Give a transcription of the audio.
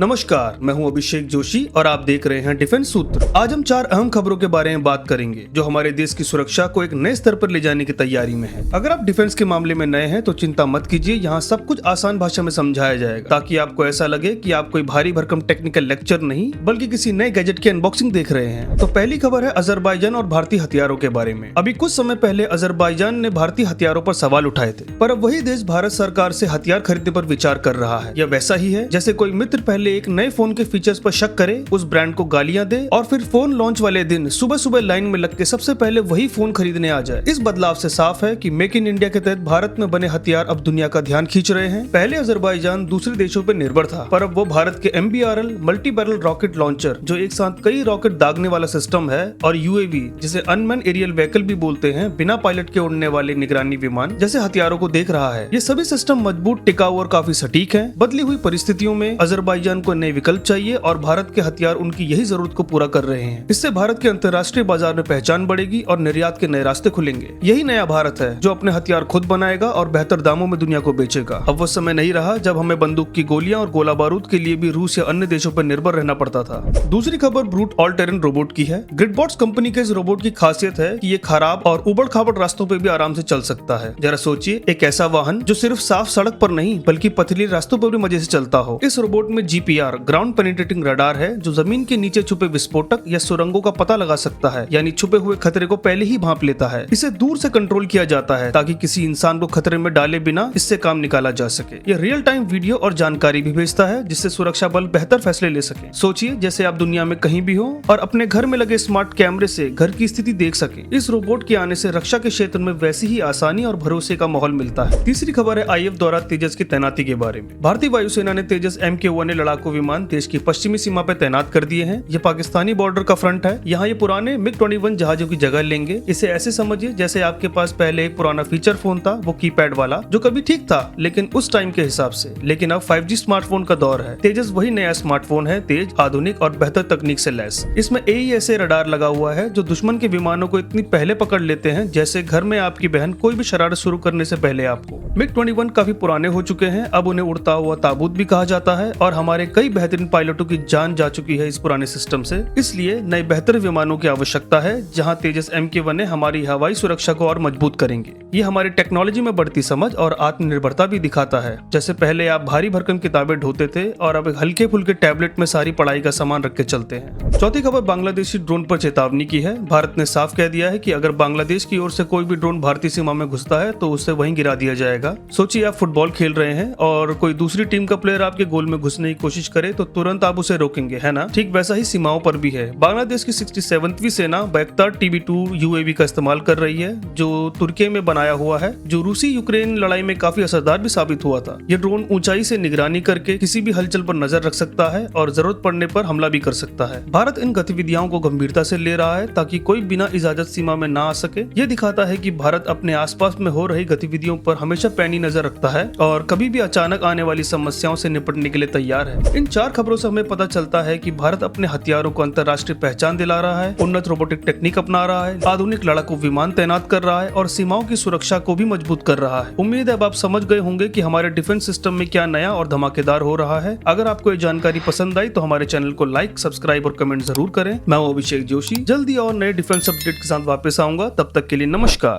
नमस्कार, मैं हूं अभिषेक जोशी और आप देख रहे हैं डिफेंस सूत्र। आज हम 4 अहम खबरों के बारे में बात करेंगे जो हमारे देश की सुरक्षा को एक नए स्तर पर ले जाने की तैयारी में है। अगर आप डिफेंस के मामले में नए हैं तो चिंता मत कीजिए, यहाँ सब कुछ आसान भाषा में समझाया जाएगा ताकि आपको ऐसा लगे कि आप कोई भारी भरकम टेक्निकल लेक्चर नहीं बल्कि किसी नए गैजेट की अनबॉक्सिंग देख रहे हैं। तो पहली खबर है अजरबैजान और भारतीय हथियारों के बारे में। अभी कुछ समय पहले अजरबैजान ने भारतीय हथियारों पर सवाल उठाए थे, पर अब वही देश भारत सरकार से हथियार खरीदने पर विचार कर रहा है। यह वैसा ही है जैसे कोई मित्र पहले एक नए फोन के फीचर्स पर शक करे, उस ब्रांड को गालियां दे और फिर फोन लॉन्च वाले दिन सुबह सुबह लाइन में लग के सबसे पहले वही फोन खरीदने आ जाए। इस बदलाव से साफ है कि मेक इन इंडिया के तहत भारत में बने हथियार अब दुनिया का ध्यान खींच रहे हैं। पहले अजरबैजान दूसरे देशों पर निर्भर था, पर अब वो भारत के MBRL multi barrel rocket launcher, जो एक साथ कई रॉकेट दागने वाला सिस्टम है, और UAV जिसे अनमैन्ड एरियल व्हीकल भी बोलते हैं, बिना पायलट के उड़ने वाले निगरानी विमान जैसे हथियारों को देख रहा है। ये सभी सिस्टम मजबूत, टिकाऊ और काफी सटीक है। बदली हुई परिस्थितियों में अजरबैजान को नए विकल्प चाहिए और भारत के हथियार उनकी यही जरूरत को पूरा कर रहे हैं। इससे भारत के अंतर्राष्ट्रीय बाजार में पहचान बढ़ेगी और निर्यात के नए रास्ते खुलेंगे। यही नया भारत है जो अपने हथियार खुद बनाएगा और बेहतर दामों में दुनिया को बेचेगा। अब वो समय नहीं रहा जब हमें बंदूक की गोलियां और गोला बारूद के लिए भी रूस या अन्य देशों पर निर्भर रहना पड़ता था। दूसरी खबर ब्रूट ऑल टेरेन रोबोट की है। ग्रिडबॉट्स कंपनी के इस रोबोट की खासियत है कि ये खराब और उबड़ खाबड़ रास्तों पर भी आराम से चल सकता है। जरा सोचिए, एक ऐसा वाहन जो सिर्फ साफ सड़क पर नहीं बल्कि पथरीले रास्तों पर भी मजे से चलता हो। इस रोबोट में GPR ग्राउंड पेनिट्रेटिंग रडार है जो जमीन के नीचे छुपे विस्फोटक या सुरंगों का पता लगा सकता है, यानी छुपे हुए खतरे को पहले ही भांप लेता है। इसे दूर से कंट्रोल किया जाता है ताकि किसी इंसान को खतरे में डाले बिना इससे काम निकाला जा सके। यह रियल टाइम वीडियो और जानकारी भी भेजता है जिससे सुरक्षा बल बेहतर फैसले ले सके। सोचिए जैसे आप दुनिया में कहीं भी हो और अपने घर में लगे स्मार्ट कैमरे से घर की स्थिति देख सके। इस रोबोट के आने से रक्षा के क्षेत्र में वैसी ही आसानी और भरोसे का माहौल मिलता है। तीसरी खबर है IF द्वारा तेजस की तैनाती के बारे में। भारतीय वायुसेना ने तेजस MK-1A लड़ाकू विमान देश की पश्चिमी सीमा पर तैनात कर दिए हैं। ये पाकिस्तानी बॉर्डर का फ्रंट है। यहाँ ये पुराने MiG-21 जहाजों की जगह लेंगे। इसे ऐसे समझिए जैसे आपके पास पहले एक पुराना फीचर फोन था, वो कीपैड वाला, जो कभी ठीक था लेकिन उस टाइम के हिसाब से। लेकिन अब 5G स्मार्टफोन का दौर है। तेजस वही नया स्मार्टफोन है, तेज, आधुनिक और बेहतर तकनीक से लैस। इसमें AESA रडार लगा हुआ है जो दुश्मन के विमानों को इतनी पहले पकड़ लेते हैं जैसे घर में आपकी बहन कोई भी शरारत शुरू करने से पहले आपको। MiG-21 काफी पुराने हो चुके हैं, अब उन्हें उड़ता हुआ ताबूत भी कहा जाता है और हमारे कई बेहतरीन पायलटों की जान जा चुकी है इस पुराने सिस्टम से। इसलिए नए बेहतर विमानों की आवश्यकता है, जहां तेजस MK-1A हमारी हवाई सुरक्षा को और मजबूत करेंगे। ये हमारी टेक्नोलॉजी में बढ़ती समझ और आत्मनिर्भरता भी दिखाता है। जैसे पहले आप भारी भरकम किताबें ढोते थे और अब हल्के फुल्के टैबलेट में सारी पढ़ाई का सामान रख के चलते हैं। चौथी खबर बांग्लादेशी ड्रोन पर चेतावनी की है। भारत ने साफ कह दिया है कि अगर बांग्लादेश की ओर से कोई भी ड्रोन भारतीय सीमा में घुसता है तो उसे वहीं गिरा दिया जाएगा। सोचिए आप फुटबॉल खेल रहे हैं और कोई दूसरी टीम का प्लेयर आपके गोल में घुसने की कोशिश करे तो तुरंत आप उसे रोकेंगे, है ना? ठीक वैसा ही सीमाओं पर भी है। बांग्लादेश की 67वीं सेना बैक्तार TB2 UAV का इस्तेमाल कर रही है जो तुर्की में बनाया हुआ है, जो रूसी यूक्रेन लड़ाई में काफी असरदार भी साबित हुआ था। यह ड्रोन ऊंचाई से निगरानी करके किसी भी हलचल पर नजर रख सकता है और जरूरत पड़ने पर हमला भी कर सकता है। भारत इन गतिविधियों को गंभीरता से ले रहा है ताकि कोई बिना इजाजत सीमा में ना आ सके। यह दिखाता है कि भारत अपने आसपास में हो रही गतिविधियों पर हमेशा पैनी नजर रखता है और कभी भी अचानक आने वाली समस्याओं से निपटने के लिए तैयार है। इन 4 खबरों से हमें पता चलता है कि भारत अपने हथियारों को अंतर्राष्ट्रीय पहचान दिला रहा है, उन्नत रोबोटिक टेक्निक अपना रहा है, आधुनिक लड़ाकू विमान तैनात कर रहा है और सीमाओं की सुरक्षा को भी मजबूत कर रहा है। उम्मीद है अब आप समझ गए होंगे कि हमारे डिफेंस सिस्टम में क्या नया और धमाकेदार हो रहा है। अगर आपको ये जानकारी पसंद आई तो हमारे चैनल को लाइक, सब्सक्राइब और कमेंट जरूर करें। मैं हूं अभिषेक जोशी, जल्दी और नए डिफेंस अपडेट के साथ वापस आऊंगा। तब तक के लिए नमस्कार।